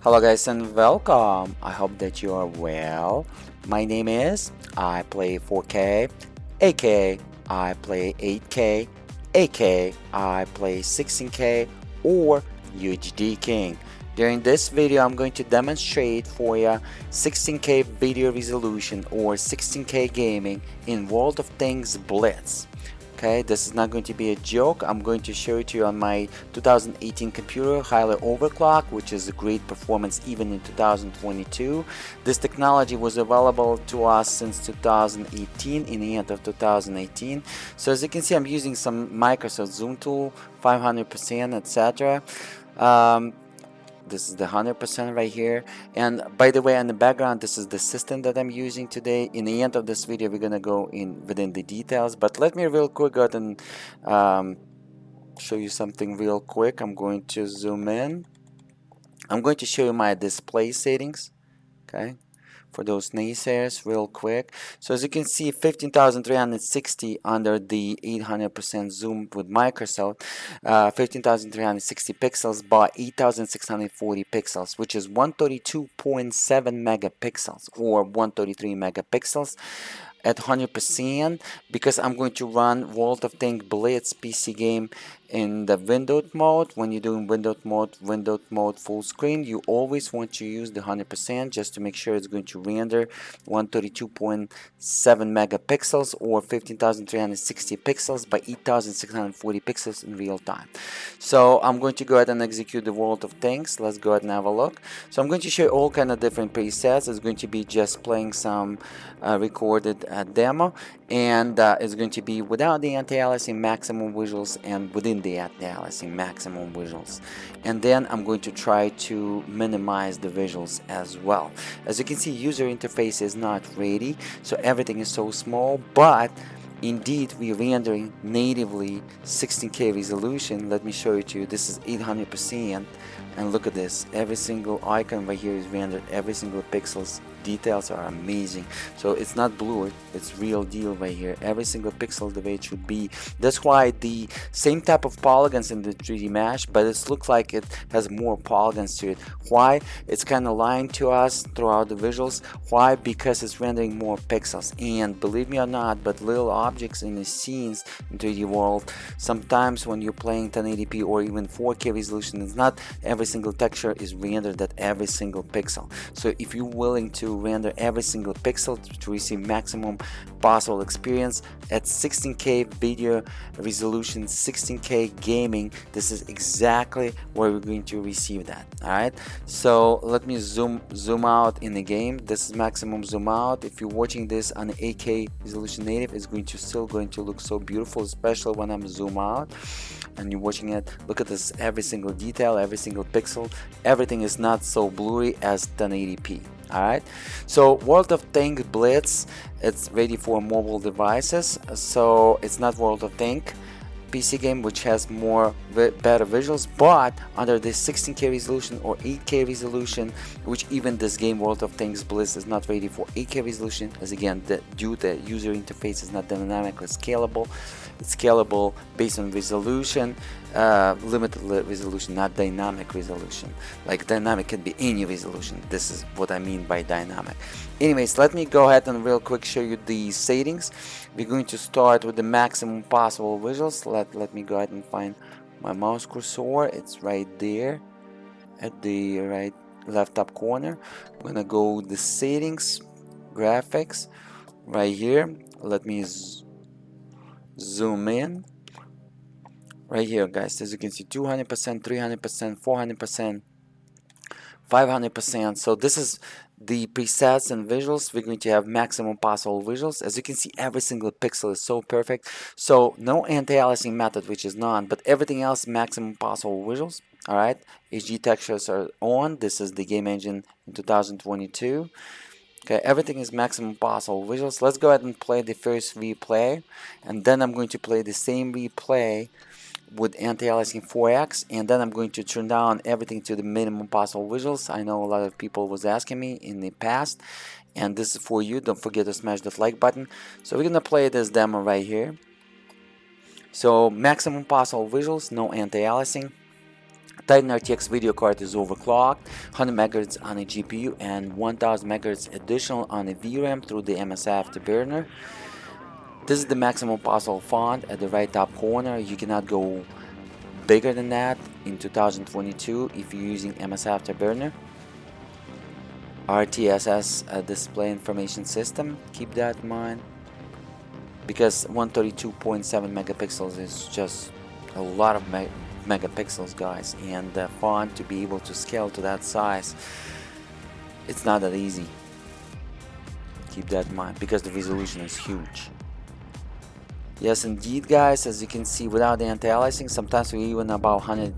Hello guys and welcome. I hope that you are well. My name is I play 4K, aka I play 8K, aka I play 16K or UHD King. During this video I'm going to demonstrate for you 16K video resolution or 16K gaming in World of Tanks Blitz. Okay, this is not going to be a joke. I'm going to show it to you on my 2018 computer, highly overclocked, which is a great performance even in 2022. This technology was available to us since 2018, in the end of 2018. So as you can see, I'm using some Microsoft Zoom tool, 500%, etc. This is the 100% right here, and by the way, in the background, this is the system that I'm using today. In the end of this video we're gonna go in within the details, but let me real quick go ahead and show you something real quick. I'm going to zoom in. I'm going to show you my display settings, okay, for those naysayers real quick. So as you can see, 15,360 under the 800% zoom with Microsoft, 15,360 pixels by 8,640 pixels, which is 132.7 megapixels or 133 megapixels at 100%, because I'm going to run World of Tanks Blitz PC game in the windowed mode. When you're doing windowed mode full screen, you always want to use the 100% just to make sure it's going to render 132.7 megapixels or 15,360 pixels by 8,640 pixels in real time. So I'm going to go ahead and execute the World of Tanks. Let's go ahead and have a look. So I'm going to show you all kind of different presets. It's going to be just playing some recorded demo, and it's going to be without the anti-aliasing maximum visuals and within the anti-aliasing maximum visuals, and then I'm going to try to minimize the visuals as well. As you can see, user interface is not ready, so everything is so small, but indeed we're rendering natively 16K resolution. Let me show it to you. This is 800%, and look at this, every single icon right here is rendered, every single pixels. Details are amazing. So it's not blurred, it's real deal right here, every single pixel the way it should be. That's why the same type of polygons in the 3D mesh, but it looks like it has more polygons to it. Why? It's kind of lying to us throughout the visuals. Why? Because it's rendering more pixels, and believe me or not, but little objects in the scenes in 3D world, sometimes when you're playing 1080p or even 4K resolution, it's not every single texture is rendered at every single pixel. So if you're willing to render every single pixel to receive maximum possible experience at 16K video resolution, 16K gaming, this is exactly where we're going to receive that. All right, so let me zoom out in the game. This is maximum zoom out. If you're watching this on 8K resolution native, it's still going to look so beautiful, especially when I'm zoom out and you're watching it. Look at this, every single detail, every single pixel, everything is not so blurry as 1080p. Alright, so World of Tanks Blitz, it's ready for mobile devices, so it's not World of Tanks PC game which has better visuals, but under the 16K resolution or 8K resolution, which even this game World of Tanks Blitz is not ready for 8K resolution, as again due to the user interface is not dynamically scalable. It's scalable based on resolution, limited resolution, not dynamic resolution. Like dynamic can be any resolution. This is what I mean by dynamic. Anyways, let me go ahead and real quick show you the settings. We're going to start with the maximum possible visuals. Let me go ahead and find my mouse cursor. It's right there at the left top corner. I'm gonna go the settings, graphics, right here. Let me zoom in right here, guys. As you can see, 200%, 300%, 400%, 500%. So this is the presets and visuals. We're going to have maximum possible visuals. As you can see, every single pixel is so perfect. So no anti-aliasing method, which is none, but everything else maximum possible visuals. All right, HG textures are on. This is the game engine in 2022. Okay, everything is maximum possible visuals. Let's go ahead and play the first replay, and then I'm going to play the same replay with anti-aliasing 4x, and then I'm going to turn down everything to the minimum possible visuals. I know a lot of people was asking me in the past, and this is for you. Don't forget to smash that like button. So we're gonna play this demo right here. So maximum possible visuals, no anti-aliasing. Titan RTX video card is overclocked, 100 MHz on a GPU and 1000 MHz additional on a VRAM through the MSI Afterburner. This is the maximum possible font at the right top corner. You cannot go bigger than that in 2022 if you're using MSI Afterburner. RTSS display information system, keep that in mind, because 132.7 megapixels is just a lot of megapixels, guys, and the font to be able to scale to that size, it's not that easy. Keep that in mind because the resolution is huge. Yes, indeed, guys, as you can see, without the anti-aliasing, sometimes we're even about 100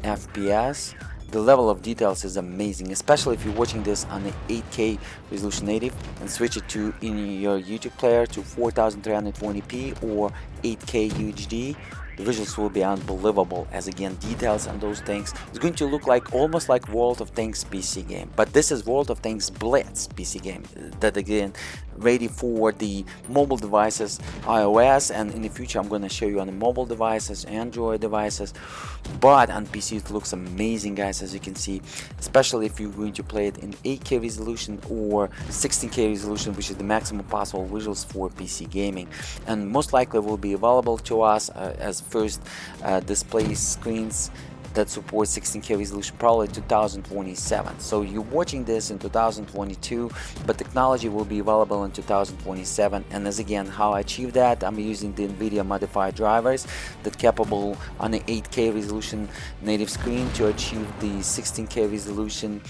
FPS. The level of details is amazing, especially if you're watching this on the 8K resolution native and switch it to in your YouTube player to 4320p or 8K UHD. The visuals will be unbelievable, as again, details on those tanks is going to look like almost like World of Tanks PC game. But this is World of Tanks Blitz PC game that again ready for the mobile devices, iOS, and in the future I'm going to show you on the mobile devices, Android devices. But on PC it looks amazing, guys, as you can see, especially if you're going to play it in 8K resolution or 16K resolution, which is the maximum possible visuals for PC gaming, and most likely will be available to us as first display screens that support 16K resolution probably 2027. So you're watching this in 2022, but technology will be available in 2027. And as again, how I achieve that, I'm using the Nvidia modified drivers that capable on the 8K resolution native screen to achieve the 16K resolution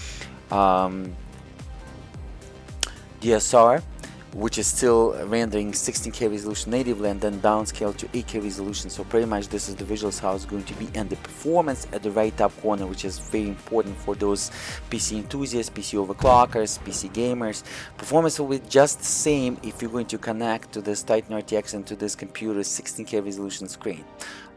DSR, which is still rendering 16K resolution natively and then downscale to 8K resolution. So pretty much this is the visuals how it's going to be, and the performance at the right top corner, which is very important for those PC enthusiasts, PC overclockers, PC gamers. Performance will be just the same if you're going to connect to this Titan RTX and to this computer's 16K resolution screen.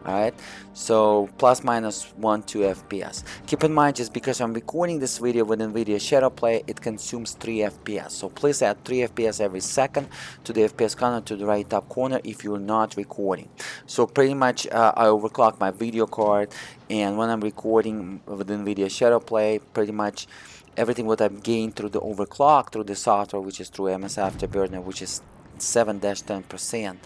Alright, so plus minus 1-2 FPS. Keep in mind, just because I'm recording this video with Nvidia ShadowPlay, it consumes 3 FPS. So please add 3 FPS every second to the FPS counter to the right top corner if you're not recording. So pretty much I overclock my video card, and when I'm recording with Nvidia ShadowPlay, pretty much everything what I've gained through the overclock through the software, which is through MSI Afterburner, which is 7-10%,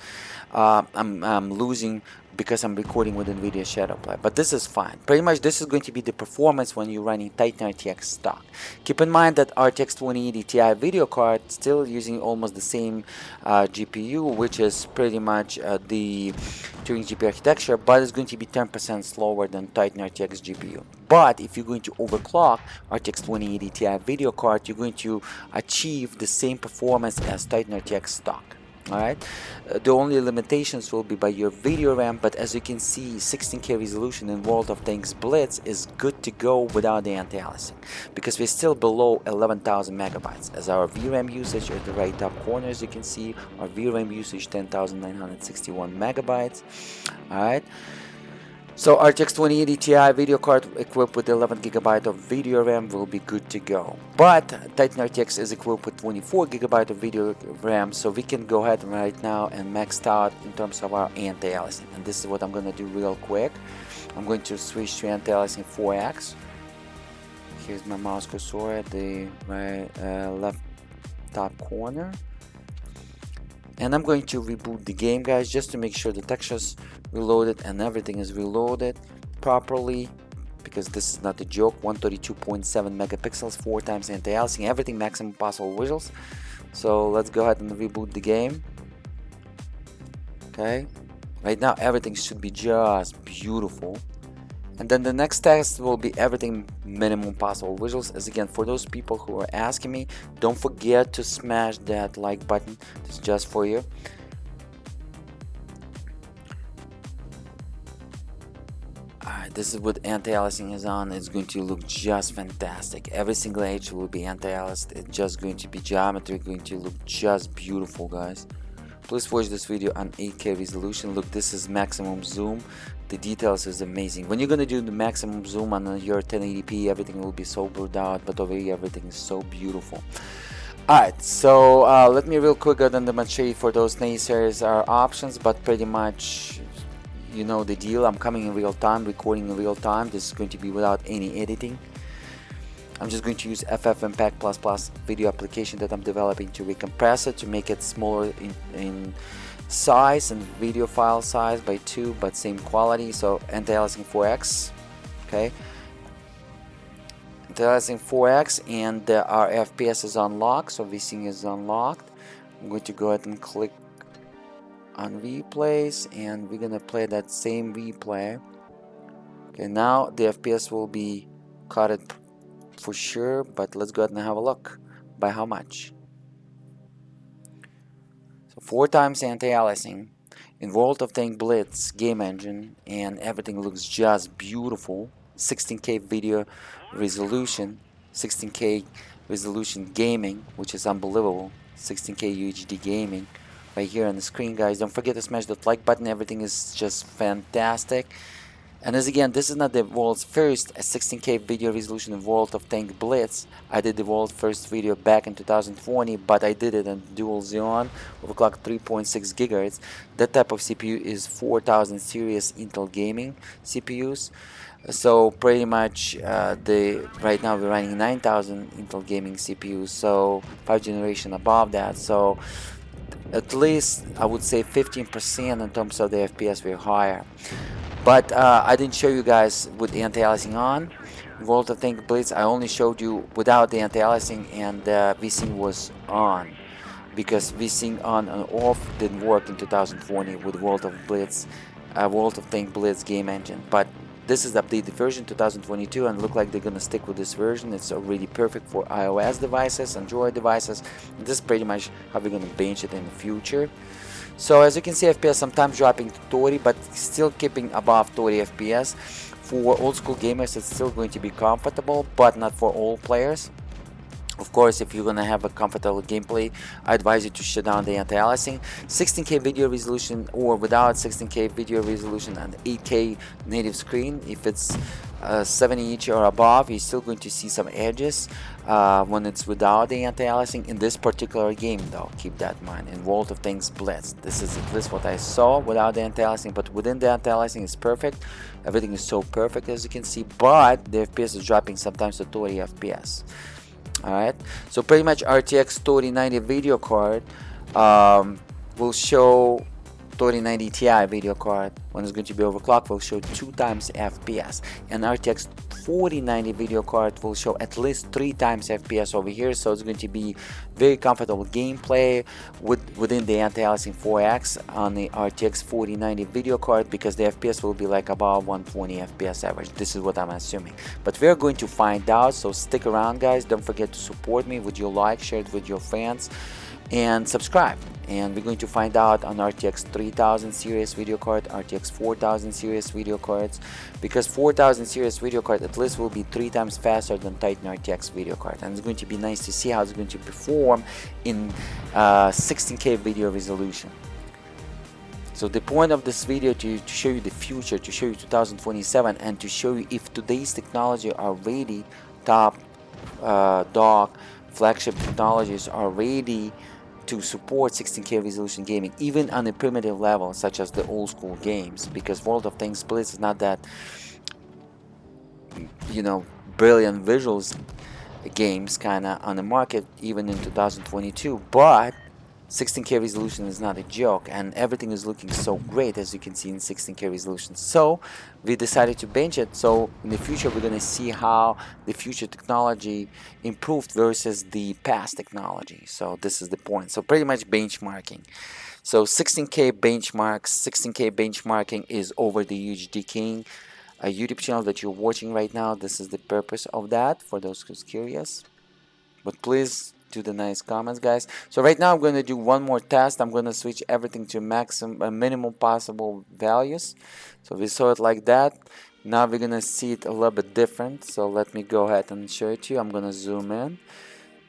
I'm losing because I'm recording with Nvidia ShadowPlay, but this is fine. Pretty much this is going to be the performance when you're running Titan RTX stock. Keep in mind that RTX 2080 Ti video card still using almost the same GPU, which is pretty much the Turing GPU architecture, but it's going to be 10% slower than Titan RTX GPU. But if you're going to overclock RTX 2080 Ti video card, you're going to achieve the same performance as Titan RTX stock. Alright, the only limitations will be by your video RAM, but as you can see, 16K resolution in World of Tanks Blitz is good to go without the anti-aliasing, because we're still below 11,000 megabytes. As our VRAM usage at the right top corner, as you can see, our VRAM usage 10,961 megabytes. Alright, so RTX 2080 Ti video card equipped with 11 GB of video RAM will be good to go. But Titan RTX is equipped with 24 GB of video RAM, so we can go ahead right now and max out in terms of our anti-aliasing. And this is what I'm going to do real quick. I'm going to switch to anti-aliasing 4x. Here's my mouse cursor at the left top corner. And I'm going to reboot the game, guys, just to make sure the textures reloaded and everything is reloaded properly, because this is not a joke. 132.7 megapixels, 4 times anti-aliasing, everything maximum possible visuals. So let's go ahead and reboot the game. Okay, right now everything should be just beautiful. And then the next test will be everything minimum possible visuals. As again, for those people who are asking me, don't forget to smash that like button. It's just for you. Alright, this is what anti-aliasing is on. It's going to look just fantastic. Every single edge will be anti-aliased. It's just going to be geometry, going to look just beautiful, guys. Please watch this video on 8K resolution. Look, this is maximum zoom. The details is amazing. When you're gonna do the maximum zoom on your 1080p, everything will be so blurred out, but over here everything is so beautiful. Alright, so let me real quick go and demonstrate for those naysayers our options, but pretty much you know the deal. I'm coming in real time, recording in real time. This is going to be without any editing. I'm just going to use FFmpeg++ video application that I'm developing to recompress it, to make it smaller in size and video file size by 2, but same quality. So anti-aliasing 4x, okay, anti-aliasing 4x, and our FPS is unlocked, so VSync is unlocked. I'm going to go ahead and click on replays, and we're gonna play that same replay. Okay, now the FPS will be cut for sure, but let's go ahead and have a look. By how much? So 4 times anti-aliasing in World of Tanks Blitz game engine, and everything looks just beautiful. 16K video resolution, 16K resolution gaming, which is unbelievable. 16K UHD gaming right here on the screen, guys. Don't forget to smash that like button. Everything is just fantastic. And as again, this is not the world's first 16K video resolution in World of Tanks Blitz. I did the world's first video back in 2020, but I did it on dual Xeon overclock 3.6 GHz. That type of CPU is 4000 series Intel gaming CPUs. So pretty much right now we're running 9000 Intel gaming CPUs, so 5 generation above that. So at least I would say 15% in terms of the FPS we're higher. But I didn't show you guys with the anti-aliasing on. World of Tanks Blitz, I only showed you without the anti-aliasing, and VSync was on, because VSync on and off didn't work in 2020 with World of Tanks Blitz game engine. But this is the updated version 2022, and look like they're gonna stick with this version. It's already perfect for iOS devices, Android devices. And this is pretty much how we're gonna bench it in the future. So as you can see, FPS sometimes dropping to 30, but still keeping above 30 FPS. For old school gamers, it's still going to be comfortable, but not for all players. Of course, if you're gonna have a comfortable gameplay, I advise you to shut down the anti-aliasing. 16K video resolution or without 16K video resolution and 8K native screen, if it's 70 inch or above, you're still going to see some edges when it's without the anti-aliasing. In this particular game though, keep that in mind. In World of Tanks Blitz, this is at least what I saw without the anti-aliasing, but within the anti-aliasing is perfect. Everything is so perfect, as you can see, but the FPS is dropping sometimes to 30 FPS. Alright, so pretty much RTX 3090 video card will show 3090 Ti video card when it's going to be overclocked will show 2 times FPS, and RTX 4090 video card will show at least 3 times FPS over here. So it's going to be very comfortable gameplay within the anti-aliasing 4X on the RTX 4090 video card, because the FPS will be like about 120 FPS average. This is what I'm assuming, but we're going to find out. So stick around, guys. Don't forget to support me with your like, share it with your friends, and subscribe. And we're going to find out on RTX 3000 series video card, RTX 4000 series video cards, because 4000 series video card at least will be 3 times faster than Titan RTX video card, and it's going to be nice to see how it's going to perform in 16K video resolution. So the point of this video to show you the future, to show you 2027, and to show you if today's technology are ready, top dog flagship technologies are ready to support 16K resolution gaming, even on a primitive level such as the old school games, because World of Tanks Blitz is not that, you know, brilliant visuals games kinda on the market even in 2022, but 16K resolution is not a joke, and everything is looking so great, as you can see in 16K resolution. So we decided to bench it. So in the future we're gonna see how the future technology improved versus the past technology. So this is the point. So pretty much benchmarking. So 16K benchmarks, 16K benchmarking is over the UHD King YouTube channel that you're watching right now. This is the purpose of that, for those who's curious. But please do the nice comments, guys. So right now I'm going to do one more test. I'm going to switch everything to minimum possible values. So we saw it like that. Now we're going to see it a little bit different. So let me go ahead and show it to you. I'm going to zoom in.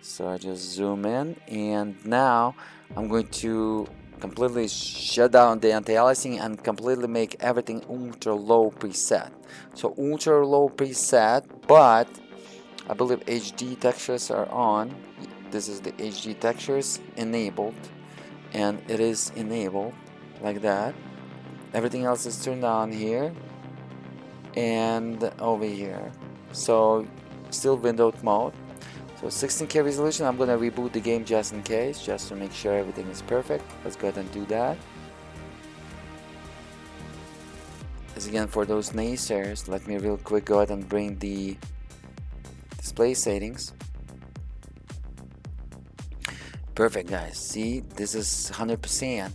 So I just zoom in, and now I'm going to completely shut down the anti-aliasing and completely make everything ultra low preset. So ultra low preset, but I believe HD textures are on. This is the HD textures enabled, and it is enabled like that. Everything else is turned on here and over here. So still windowed mode. So 16K resolution. I'm gonna reboot the game just in case, just to make sure everything is perfect. Let's go ahead and do that. As again, for those naysayers, let me real quick go ahead and bring the display settings. Perfect, guys. See, this is 100%.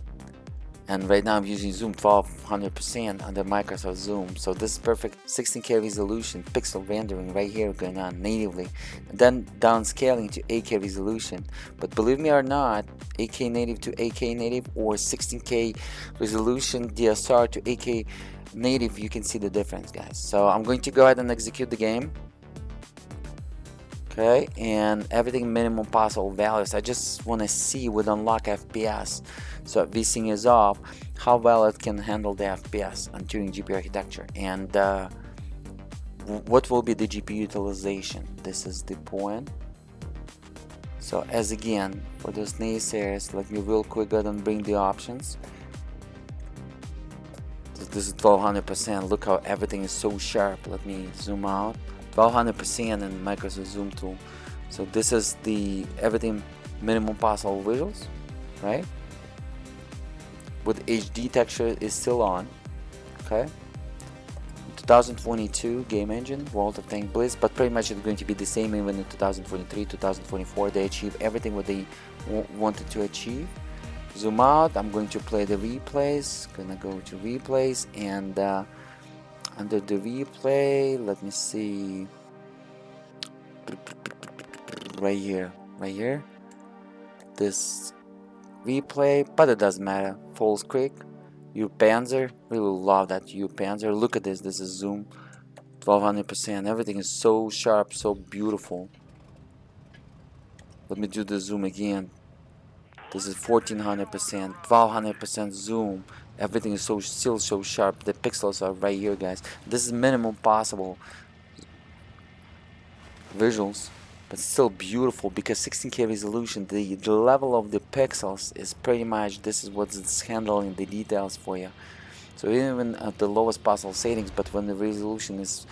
And right now I'm using zoom 1200% under Microsoft Zoom. So this is perfect 16K resolution, pixel rendering right here going on natively. And then downscaling to 8K resolution. But believe me or not, 8K native to 8K native or 16K resolution DSR to 8K native, you can see the difference, guys. So I'm going to go ahead and execute the game. Okay, and everything minimum possible values. I just want to see with unlock FPS. So if VSync is off, how well it can handle the FPS on Turing GPU architecture, and what will be the GPU utilization. This is the point. So as again, for those naysayers, let me real quick go ahead and bring the options. This is 1200%. Look how everything is so sharp. Let me zoom out. 1200% in Microsoft Zoom tool. So this is the everything minimum possible visuals, right? With HD texture is still on. Okay. 2022 game engine, World of Tanks Blitz, but pretty much it's going to be the same even in 2023, 2024. They achieve everything what they wanted to achieve. Zoom out. I'm going to play the replays. Gonna go to replays and under the replay, let me see, right here, this replay, but it doesn't matter. False Creek, U-Panzer, really love that U-Panzer. Look at this is zoom 1200%. Everything is so sharp, so beautiful. Let me do the zoom again. This is 1400%, 1200% zoom. Everything is still so sharp. The pixels are right here, guys. This is minimum possible visuals, but still beautiful because 16K resolution. The level of the pixels is pretty much, this is what's handling the details for you. So even at the lowest possible settings, but when the resolution is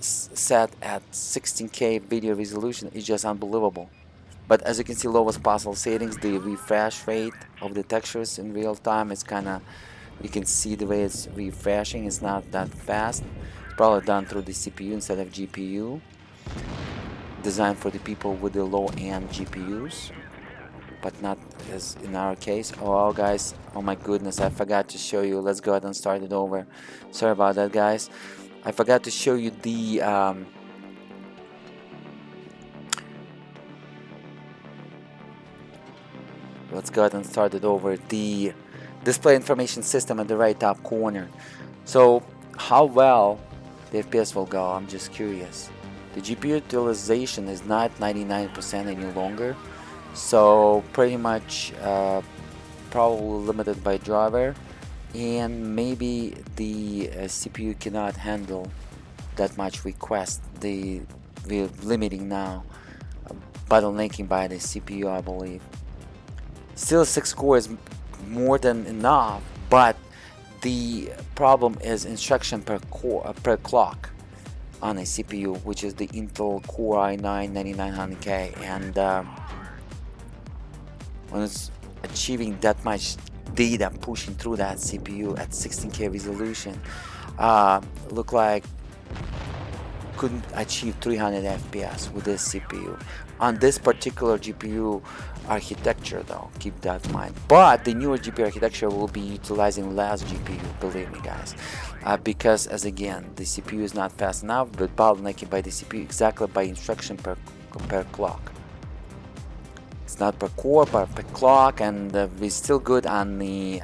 set at 16K video resolution, it's just unbelievable. But as you can see, lowest possible settings, the refresh rate of the textures in real time is kind of, you can see the way it's refreshing. It's not that fast. It's probably done through the CPU instead of GPU. Designed for the people with the low-end GPUs, but not as in our case. Oh guys, oh my goodness, I forgot to show you. Let's go ahead and start it over. Sorry about that, guys. I forgot to show you the let's go ahead and start it over. The display information system at the right top corner. So how well the FPS will go, I'm just curious. The GPU utilization is not 99% any longer, so pretty much probably limited by driver, and maybe the CPU cannot handle that much request. We're limiting now, bottlenecking by the CPU, I believe. Still 6 core is more than enough, but the problem is instruction per core per clock on a CPU, which is the Intel Core i9-9900K, and when it's achieving that much data pushing through that CPU at 16K resolution, look like couldn't achieve 300 FPS with this CPU on this particular GPU architecture, though. Keep that in mind. But the newer GPU architecture will be utilizing less GPU, believe me, guys, because as again, the CPU is not fast enough, but bottlenecking by the CPU exactly by instruction per clock. It's not per core, but per clock, and we're still good on the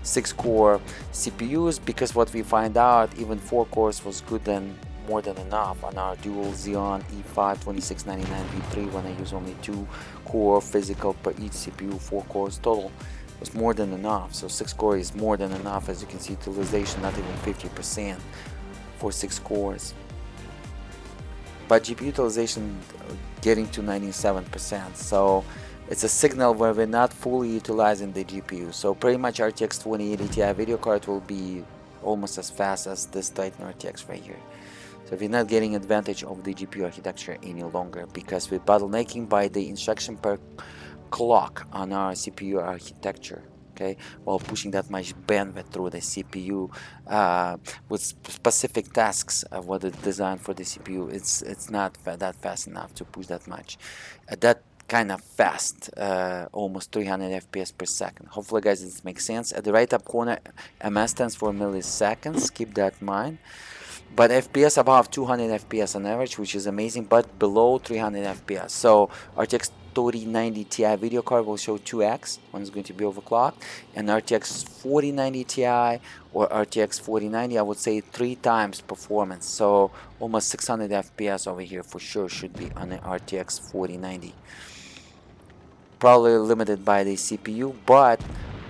6 core CPUs, because what we find out, even 4 cores was good and more than enough on our dual Xeon E5 2699 V3 when I use only 2 core physical per each CPU. 4 cores total was more than enough. So 6 core is more than enough. As you can see, utilization not even 50% for 6 cores, but GPU utilization getting to 97%. So it's a signal where we're not fully utilizing the GPU. So pretty much RTX 2080 Ti video card will be almost as fast as this Titan RTX right here. So we're not getting advantage of the GPU architecture any longer because we're bottlenecking by the instruction per clock on our CPU architecture. Okay, while pushing that much bandwidth through the CPU with specific tasks of what is designed for the CPU, it's not that fast enough to push that much. That kind of fast, almost 300 FPS per second. Hopefully, guys, this makes sense. At the right up corner, MS stands for milliseconds. Keep that in mind. But FPS above 200 FPS on average, which is amazing, but below 300 FPS. So RTX 3090 Ti video card will show 2x when it's going to be overclocked, and RTX 4090 Ti or RTX 4090, I would say 3 times performance. So almost 600 FPS over here for sure should be on the RTX 4090. Probably limited by the CPU, but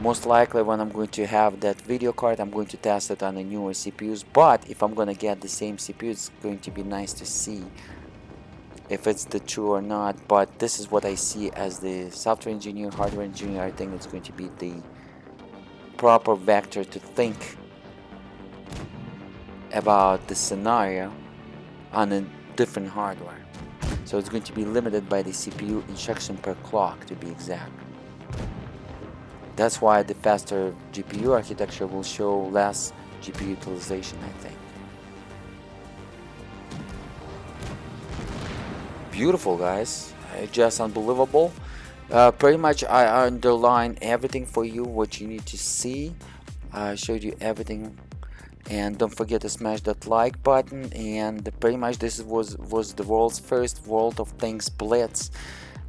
most likely when I'm going to have that video card, I'm going to test it on the newer CPUs. But if I'm going to get the same CPU, it's going to be nice to see if it's the true or not. But this is what I see as the software engineer, hardware engineer. I think it's going to be the proper vector to think about the scenario on a different hardware. So it's going to be limited by the CPU instruction per clock, to be exact. That's why the faster GPU architecture will show less GPU utilization, I think. Beautiful, guys. Just unbelievable. Pretty much I underline everything for you, what you need to see. I showed you everything. And don't forget to smash that like button. And pretty much this was the world's first World of Tanks Blitz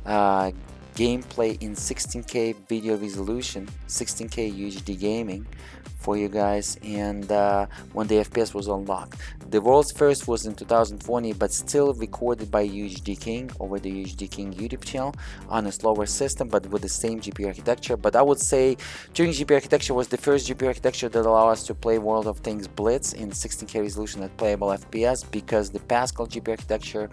gameplay in 16K video resolution, 16K UHD gaming for you guys, and when the FPS was unlocked. The world's first was in 2020, but still recorded by UHD King over the UHD King YouTube channel on a slower system, but with the same GPU architecture. But I would say Turing GPU architecture was the first GPU architecture that allowed us to play World of Tanks Blitz in 16K resolution at playable FPS, because the Pascal GPU architecture,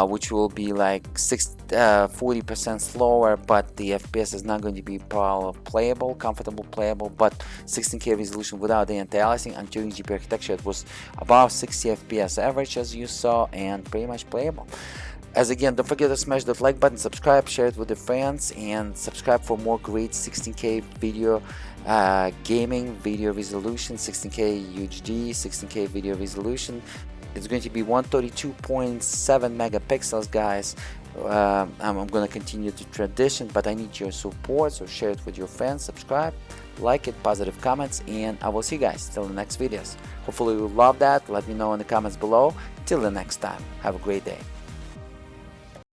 which will be like 40% slower, but the FPS is not going to be playable, comfortable playable. But 16K resolution without the anti-aliasing on Turing GPU architecture, it was above 60 FPS average, as you saw, and pretty much playable. As again, don't forget to smash that like button, subscribe, share it with your friends, and subscribe for more great 16K video gaming, video resolution, 16K UHD, 16K video resolution. It's going to be 132.7 megapixels, guys. I'm going to continue the tradition, but I need your support, so share it with your friends, subscribe, like it, positive comments, and I will see you guys till the next videos. Hopefully you love that. Let me know in the comments below. Till the next time, have a great day.